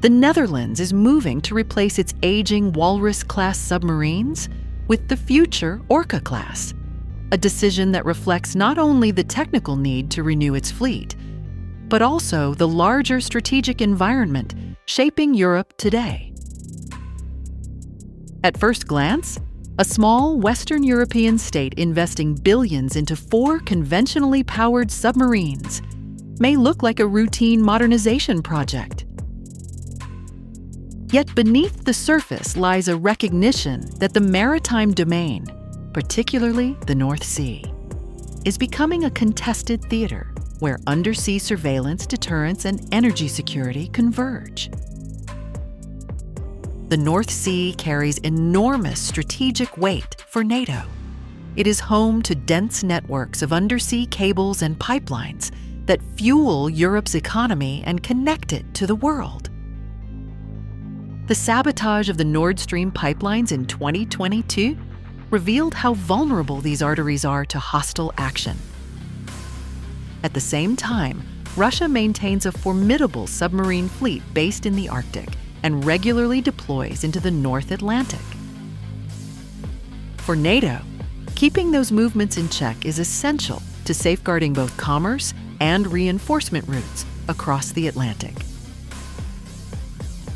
The Netherlands is moving to replace its aging Walrus-class submarines with the future Orka-Class, a decision that reflects not only the technical need to renew its fleet, but also the larger strategic environment shaping Europe today. At first glance, a small Western European state investing billions into 4 conventionally powered submarines may look like a routine modernization project. Yet beneath the surface lies a recognition that the maritime domain, particularly the North Sea, is becoming a contested theater where undersea surveillance, deterrence, and energy security converge. The North Sea carries enormous strategic weight for NATO. It is home to dense networks of undersea cables and pipelines that fuel Europe's economy and connect it to the world. The sabotage of the Nord Stream pipelines in 2022 revealed how vulnerable these arteries are to hostile action. At the same time, Russia maintains a formidable submarine fleet based in the Arctic and regularly deploys into the North Atlantic. For NATO, keeping those movements in check is essential to safeguarding both commerce and reinforcement routes across the Atlantic.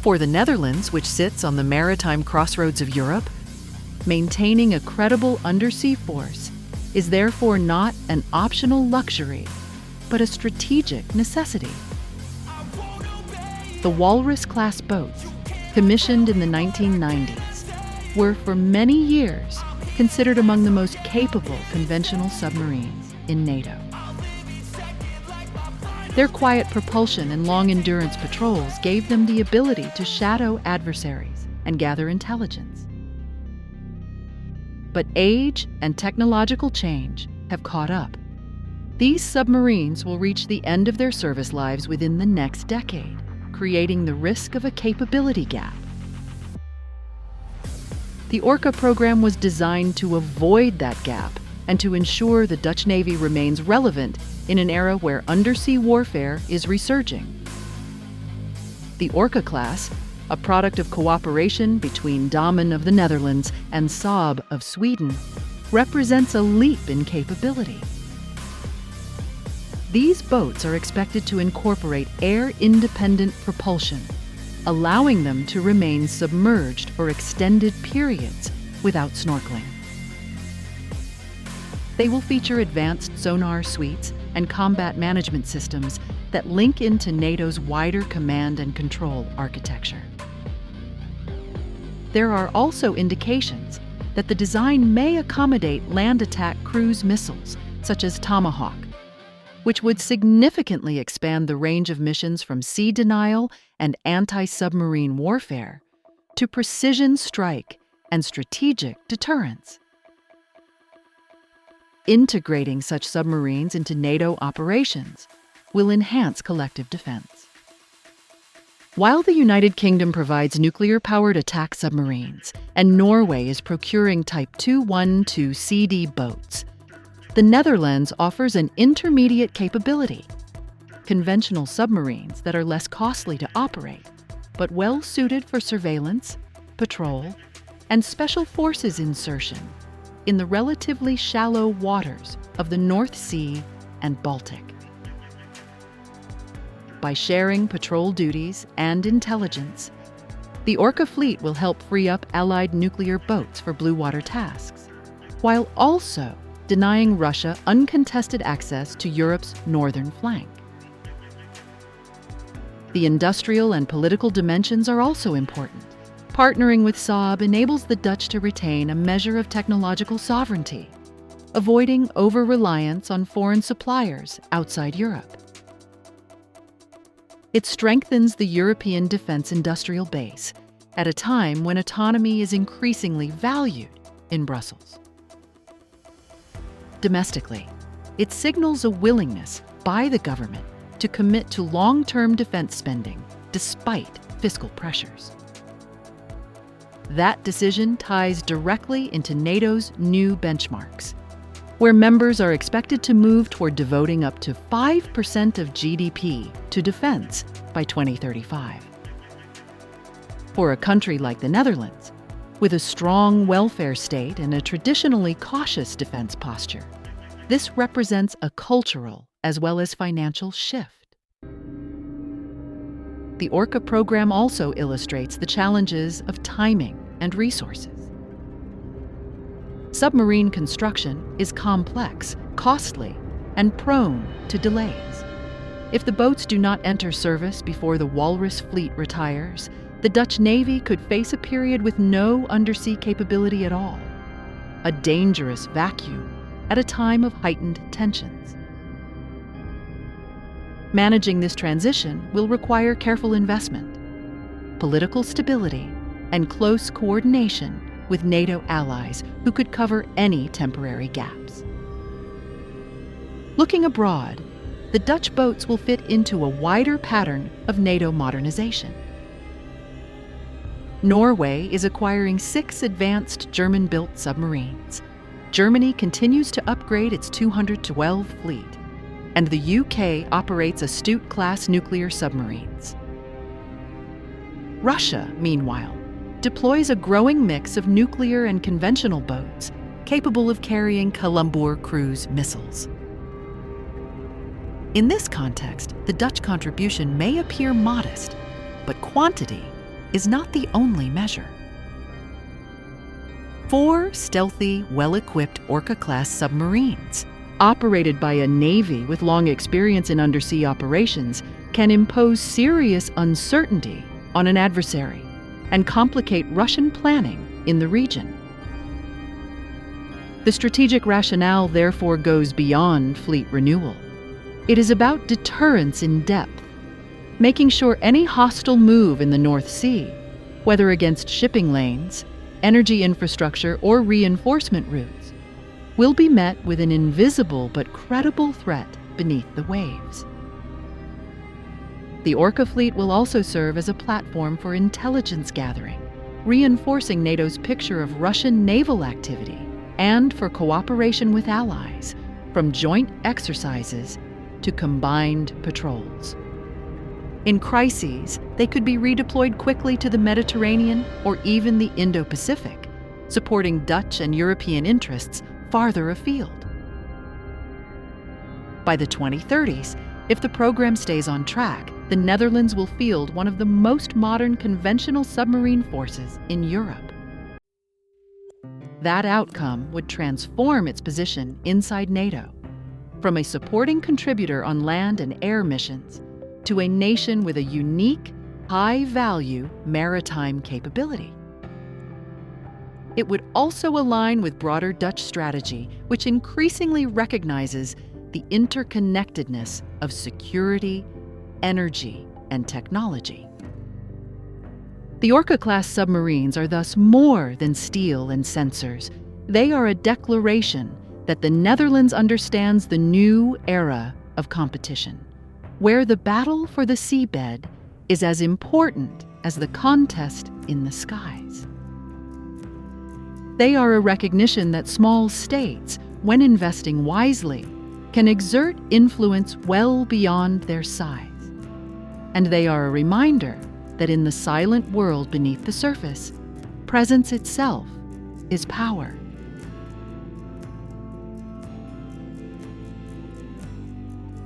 For the Netherlands, which sits on the maritime crossroads of Europe, maintaining a credible undersea force is therefore not an optional luxury, but a strategic necessity. The Walrus-class boats, commissioned in the 1990s, were for many years considered among the most capable conventional submarines in NATO. Their quiet propulsion and long-endurance patrols gave them the ability to shadow adversaries and gather intelligence. But age and technological change have caught up. These submarines will reach the end of their service lives within the next decade, creating the risk of a capability gap. The Orca program was designed to avoid that gap and to ensure the Dutch Navy remains relevant in an era where undersea warfare is resurging. The Orka-Class, a product of cooperation between Damen of the Netherlands and Saab of Sweden, represents a leap in capability. These boats are expected to incorporate air-independent propulsion, allowing them to remain submerged for extended periods without snorkeling. They will feature advanced sonar suites and combat management systems that link into NATO's wider command and control architecture. There are also indications that the design may accommodate land attack cruise missiles, such as Tomahawk, which would significantly expand the range of missions from sea denial and anti-submarine warfare to precision strike and strategic deterrence. Integrating such submarines into NATO operations will enhance collective defense. While the United Kingdom provides nuclear-powered attack submarines and Norway is procuring Type 212CD boats, the Netherlands offers an intermediate capability: conventional submarines that are less costly to operate, but well-suited for surveillance, patrol, and special forces insertion in the relatively shallow waters of the North Sea and Baltic. By sharing patrol duties and intelligence, the Orca fleet will help free up Allied nuclear boats for blue water tasks, while also denying Russia uncontested access to Europe's northern flank. The industrial and political dimensions are also important. Partnering with Saab enables the Dutch to retain a measure of technological sovereignty, avoiding over-reliance on foreign suppliers outside Europe. It strengthens the European defense industrial base at a time when autonomy is increasingly valued in Brussels. Domestically, it signals a willingness by the government to commit to long-term defense spending despite fiscal pressures. That decision ties directly into NATO's new benchmarks, where members are expected to move toward devoting up to 5% of GDP to defense by 2035. For a country like the Netherlands, with a strong welfare state and a traditionally cautious defense posture, this represents a cultural as well as financial shift. The Orca program also illustrates the challenges of timing and resources. Submarine construction is complex, costly, and prone to delays. If the boats do not enter service before the Walrus fleet retires, the Dutch Navy could face a period with no undersea capability at all, a dangerous vacuum at a time of heightened tensions. Managing this transition will require careful investment, political stability, and close coordination with NATO allies who could cover any temporary gaps. Looking abroad, the Dutch boats will fit into a wider pattern of NATO modernization. Norway is acquiring 6 advanced German-built submarines. Germany continues to upgrade its 212 fleet, and the UK operates Astute-class nuclear submarines. Russia, meanwhile, deploys a growing mix of nuclear and conventional boats capable of carrying Kalundborg cruise missiles. In this context, the Dutch contribution may appear modest, but quantity is not the only measure. 4 stealthy, well-equipped Orka-class submarines, operated by a navy with long experience in undersea operations, can impose serious uncertainty on an adversary and complicate Russian planning in the region. The strategic rationale therefore goes beyond fleet renewal. It is about deterrence in depth, making sure any hostile move in the North Sea, whether against shipping lanes, energy infrastructure, or reinforcement routes, will be met with an invisible but credible threat beneath the waves. The Orca fleet will also serve as a platform for intelligence gathering, reinforcing NATO's picture of Russian naval activity, and for cooperation with allies, from joint exercises to combined patrols. In crises, they could be redeployed quickly to the Mediterranean or even the Indo-Pacific, supporting Dutch and European interests farther afield. By the 2030s, if the program stays on track, the Netherlands will field one of the most modern conventional submarine forces in Europe. That outcome would transform its position inside NATO, from a supporting contributor on land and air missions to a nation with a unique, high-value maritime capability. It would also align with broader Dutch strategy, which increasingly recognizes the interconnectedness of security, energy, and technology. The Orca-class submarines are thus more than steel and sensors. They are a declaration that the Netherlands understands the new era of competition, where the battle for the seabed is as important as the contest in the skies. They are a recognition that small states, when investing wisely, can exert influence well beyond their size. And they are a reminder that in the silent world beneath the surface, presence itself is power.